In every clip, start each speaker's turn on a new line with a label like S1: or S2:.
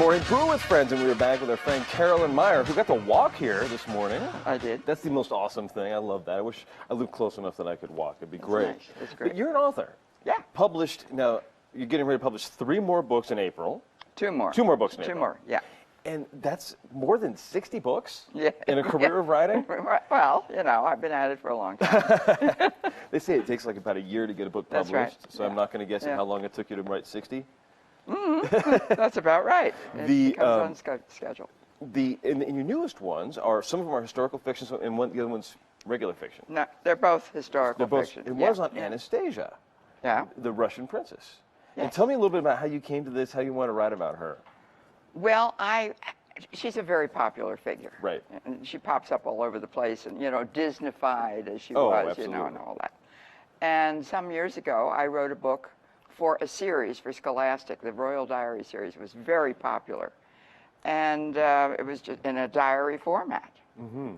S1: morning, Brew with Friends, and we were back with our friend Carolyn Meyer, who got to walk here this morning.
S2: I did.
S1: That's the most awesome thing. I love that. I wish I lived close enough that I could walk. It'd be great.
S2: Nice. That's great.
S1: But you're an author.
S2: Yeah.
S1: Published, now, you're getting ready to publish 3 more books in April.
S2: 2 more.
S1: 2 more books in April.
S2: 2 more, yeah.
S1: And that's more than 60 books
S2: Yeah.
S1: in a career of writing?
S2: Well, you know, I've been at it for a long time.
S1: They say it takes like about a year to get a book published.
S2: That's right.
S1: So I'm not going to guess at how long it took you to write 60.
S2: That's about right. It comes on schedule.
S1: In your newest ones are, some of them are historical fiction, and the other one's regular fiction.
S2: No, they're both historical fiction.
S1: It was on Anastasia, the Russian princess.
S2: Yes.
S1: And tell me a little bit about how you came to this, how you want to write about her.
S2: Well, she's a very popular figure.
S1: Right.
S2: And she pops up all over the place, and, you know, Disneyfied as she was,
S1: absolutely.
S2: you know, and all that. And some years ago, I wrote a book for a series for Scholastic. The Royal Diary series was very popular. And it was just in a diary format. Mm-hmm.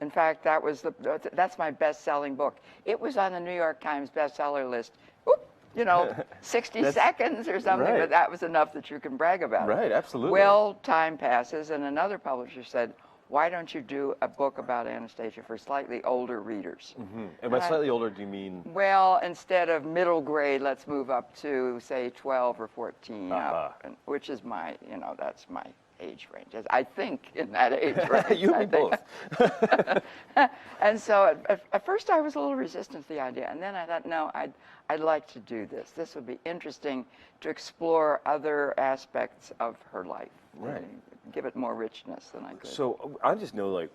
S2: In fact, that's my best-selling book. It was on the New York Times bestseller list. Oop, you know, 60 seconds or something, but that was enough that you can brag about it.
S1: Right, absolutely.
S2: Well, time passes, and another publisher said, why don't you do a book about Anastasia for slightly older readers?
S1: Mm-hmm. And by slightly older, do you mean?
S2: Well, instead of middle grade, let's move up to, say, 12 or 14, up, which is my, you know, that's my age range. I think in that age range.
S1: You and both.
S2: And so at first I was a little resistant to the idea, and then I thought, no, I'd like to do this. This would be interesting to explore other aspects of her life.
S1: Right.
S2: Give it more richness than I could.
S1: So I just know, like,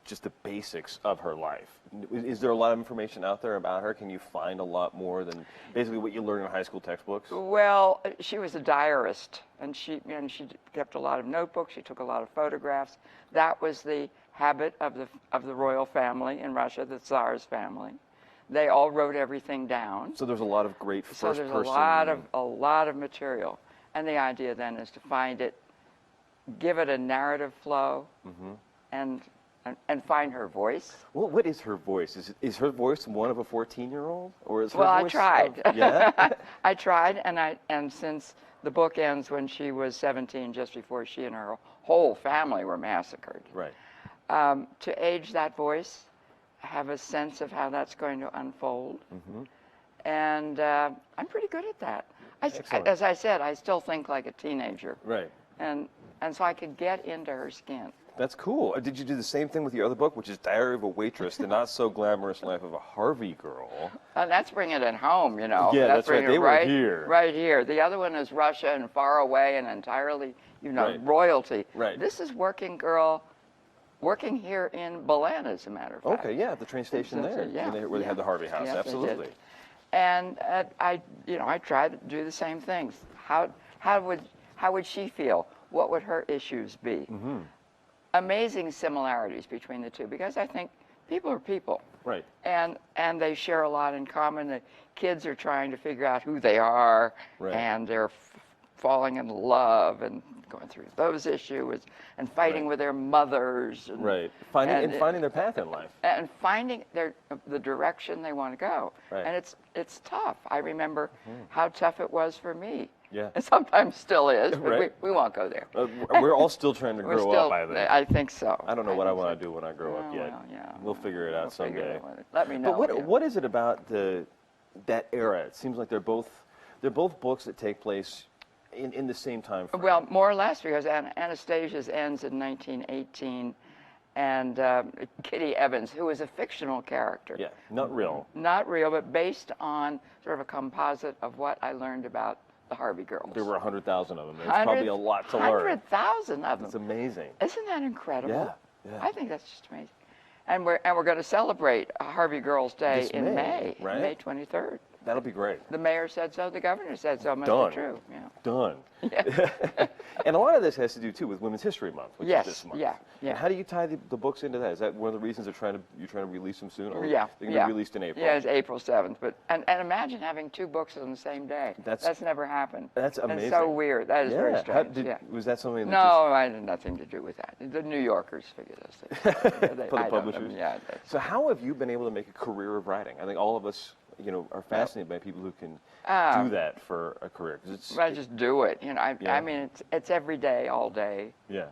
S1: just the basics of her life. Is there a lot of information out there about her? Can you find a lot more than basically what you learn in high school textbooks?
S2: Well, she was a diarist, and she kept a lot of notebooks. She took a lot of photographs. That was the habit of the royal family in Russia, the Tsar's family. They all wrote everything down.
S1: So there's a lot of great first person.
S2: So there's a lot of material, and the idea then is to find it, give it a narrative flow, and find her voice. Well,
S1: what is her voice? Is her voice one of a 14-year-old, or is her
S2: voice? Well,
S1: I
S2: tried.
S1: Yeah.
S2: I tried, and since the book ends when she was 17, just before she and her whole family were massacred.
S1: Right.
S2: To age that voice, have a sense of how that's going to unfold, and I'm pretty good at that. As I said, I still think like a teenager.
S1: Right.
S2: And so I could get into her skin.
S1: That's cool. Did you do the same thing with your other book, which is Diary of a Waitress, the not-so-glamorous life of a Harvey girl?
S2: That's bringing it home, you know.
S1: Yeah, that's right. They were here.
S2: Right here. The other one is Russia and far away and entirely, you know, royalty.
S1: Right.
S2: This is working girl, working here in Belen, as a matter of fact.
S1: Okay, yeah, the train station there, where they had the Harvey house.
S2: Yes,
S1: absolutely.
S2: And I tried to do the same things. How would she feel? What would her issues be? Amazing similarities between the two, because I think people are people.
S1: Right.
S2: And they share a lot in common. The kids are trying to figure out who they are, and they're falling in love and going through those issues and fighting with their mothers. And,
S1: finding their path in life.
S2: And finding the direction they want to go.
S1: Right.
S2: And it's tough. I remember how tough it was for me.
S1: Yeah.
S2: And sometimes still is, but we won't go there.
S1: We're all still trying to grow up, I think.
S2: I think so.
S1: I don't know what I want to do when I grow up yet.
S2: Well, yeah.
S1: We'll figure it out someday.
S2: Let me know.
S1: But what is it about that era? It seems like they're both books that take place in the same time frame.
S2: Well, more or less, because Anastasia's ends in 1918, and Kitty Evans, who is a fictional character.
S1: Yeah, not real.
S2: Not real, but based on sort of a composite of what I learned about the Harvey girls.
S1: There were 100,000 of them. There's probably a lot to learn.
S2: 100,000 of them.
S1: It's amazing.
S2: Isn't that incredible?
S1: Yeah.
S2: I think that's just amazing. And we're going to celebrate Harvey Girls Day in May,
S1: right?
S2: May 23rd.
S1: That'll be great.
S2: The mayor said so. The governor said so. Must
S1: Done.
S2: be true. Yeah.
S1: Done.
S2: Yeah.
S1: And a lot of this has to do too with Women's History Month, which is this month.
S2: Yeah.
S1: And how do you tie the books into that? Is that one of the reasons you're trying to release them soon? Or
S2: Yeah.
S1: They're going to be released in April.
S2: Yeah, it's April 7th. But and imagine having 2 books on the same day. That's never happened.
S1: That's amazing.
S2: It's so weird. That is very strange.
S1: Was that something that
S2: No, I had nothing to do with that. The New Yorkers figured those things.
S1: For the publishers?
S2: Yeah.
S1: So how have you been able to make a career of writing? I think all of us are fascinated by people who can do that for a career. 'Cause it's,
S2: I just do it.
S1: Yeah.
S2: I mean, it's every day, all day.
S1: Yeah.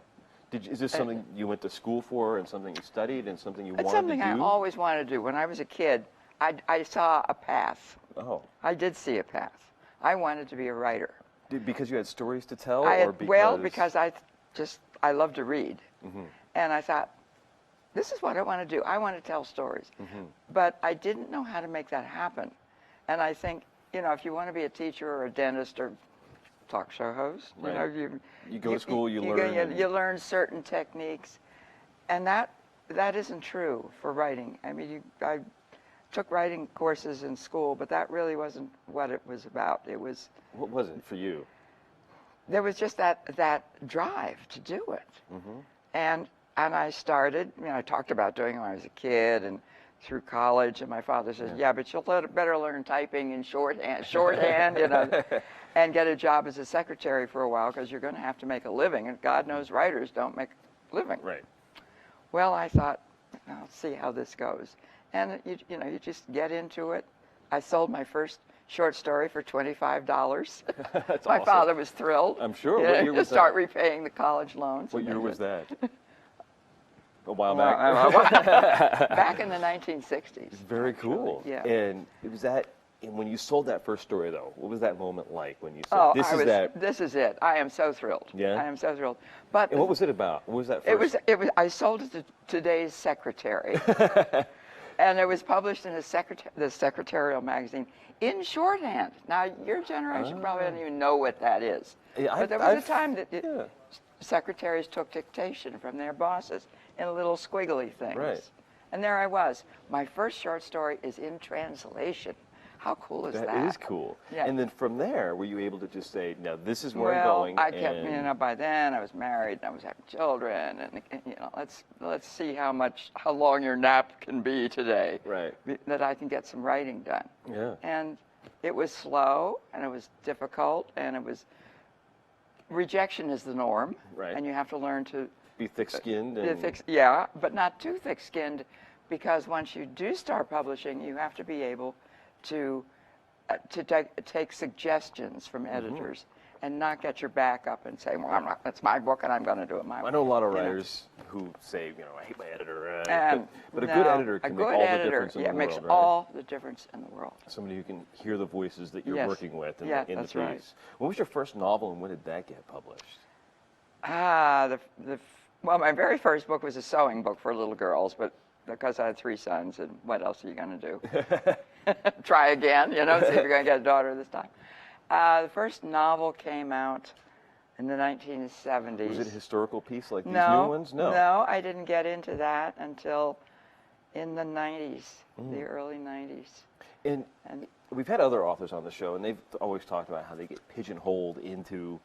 S1: Is this something you went to school for and something you studied and something you
S2: It's
S1: wanted
S2: something
S1: to do?
S2: I always wanted to do. When I was a kid, I saw a path.
S1: Oh.
S2: I did see a path. I wanted to be a writer.
S1: Because you had stories to tell?
S2: Because I love to read.
S1: Mm-hmm.
S2: And I thought, this is what I want to do. I want to tell stories.
S1: Mm-hmm.
S2: But I didn't know how to make that happen. And I think, if you want to be a teacher or a dentist or talk show host,
S1: right. You go to school, you learn.
S2: You learn certain techniques. And that isn't true for writing. I mean, I took writing courses in school, but that really wasn't what it was about.
S1: What was it for you?
S2: There was just that drive to do it.
S1: Mm-hmm.
S2: And I started, I talked about doing it when I was a kid and through college, and my father says, yeah, but you'll better learn typing and shorthand, and get a job as a secretary for a while because you're going to have to make a living, and God knows writers don't make a living.
S1: Right.
S2: Well, I thought, I'll see how this goes. And you just get into it. I sold my first short story for $25.
S1: That's
S2: my
S1: awesome.
S2: Father was thrilled.
S1: I'm sure. What year was
S2: to start repaying the college loans.
S1: What year was that? A while back?
S2: Back in the 1960s.
S1: Very cool.
S2: Yeah.
S1: And when you sold that first story, though, what was that moment like when you said,
S2: this is it. I am so thrilled.
S1: Yeah?
S2: I am so thrilled. But
S1: and what was it about? What was that first?
S2: I sold it to Today's Secretary. And it was published in the secretarial magazine in shorthand. Now, your generation probably doesn't even know what that is.
S1: Yeah,
S2: but there was a time that secretaries took dictation from their bosses in little squiggly things.
S1: Right.
S2: And there I was. My first short story is in translation. How cool is that?
S1: That is cool.
S2: Yeah.
S1: And then from there, were you able to just say, now this is where I'm going?
S2: I kept, by then I was married and I was having children, and let's see how long your nap can be today.
S1: Right.
S2: That I can get some writing done.
S1: Yeah.
S2: And it was slow, and it was difficult, and rejection is the norm.
S1: Right.
S2: And you have to learn to
S1: be thick-skinned.
S2: But not too thick-skinned, because once you do start publishing, you have to be able to take suggestions from editors and not get your back up and say, well, that's my book and I'm going to do it my way.
S1: I know a lot of writers who say, I hate my editor. But a good editor can make all the difference in the world.
S2: Makes all the difference in the world.
S1: Somebody who can hear the voices that you're working with in the piece.
S2: Right.
S1: What was your first novel and when did that get published?
S2: Well, my very first book was a sewing book for little girls, but because I had 3 sons, and what else are you going to do? Try again, see if you're going to get a daughter this time. The first novel came out in the 1970s.
S1: Was it a historical piece like these new ones?
S2: No, I didn't get into that until in the 90s, the early 90s.
S1: And we've had other authors on the show, and they've always talked about how they get pigeonholed into,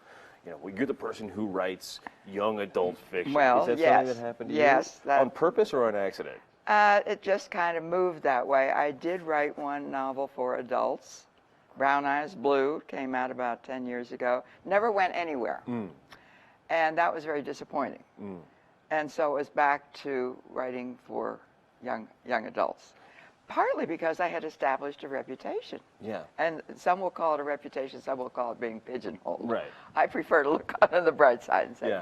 S1: you're the person who writes young adult fiction.
S2: Well,
S1: is that something that happened to you?
S2: Yes.
S1: On purpose or on accident?
S2: It just kind of moved that way. I did write one novel for adults. Brown Eyes Blue came out about 10 years ago. Never went anywhere. And that was very disappointing. And so it was back to writing for young adults. Partly because I had established a reputation. Yeah. And some will call it a reputation, some will call it being pigeonholed. Right. I prefer to look on the bright side and say,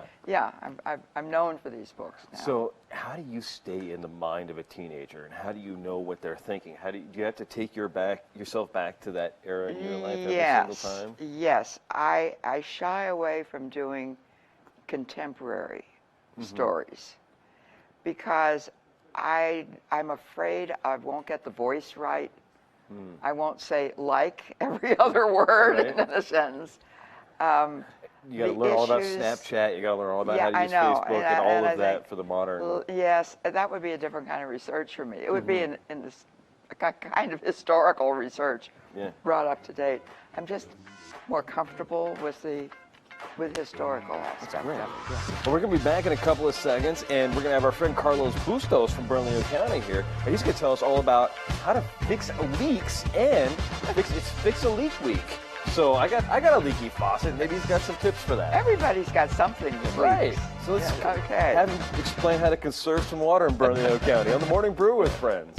S2: I'm known for these books now.
S1: So how do you stay in the mind of a teenager, and how do you know what they're thinking? Do you have to take yourself back to that era in your life every single time?
S2: Yes. I shy away from doing contemporary stories because I'm afraid I won't get the voice right. I won't say like every other word in a sentence.
S1: You got to learn all about Snapchat. You got to learn all about how to use Facebook and all of that for the modern.
S2: Yes, that would be a different kind of research for me. It would be in this kind of historical research brought up to date. I'm just more comfortable with historical aspects of it.
S1: Well, we're going to be back in a couple of seconds, and we're going to have our friend Carlos Bustos from Bernalillo County here, and he's going to tell us all about how to fix leaks, and it's Fix a Leak Week. So I got a leaky faucet. Maybe he's got some tips for that.
S2: Everybody's got something that leaks.
S1: Right. So let's have him explain how to conserve some water in Bernalillo County on the Morning Brew with Friends.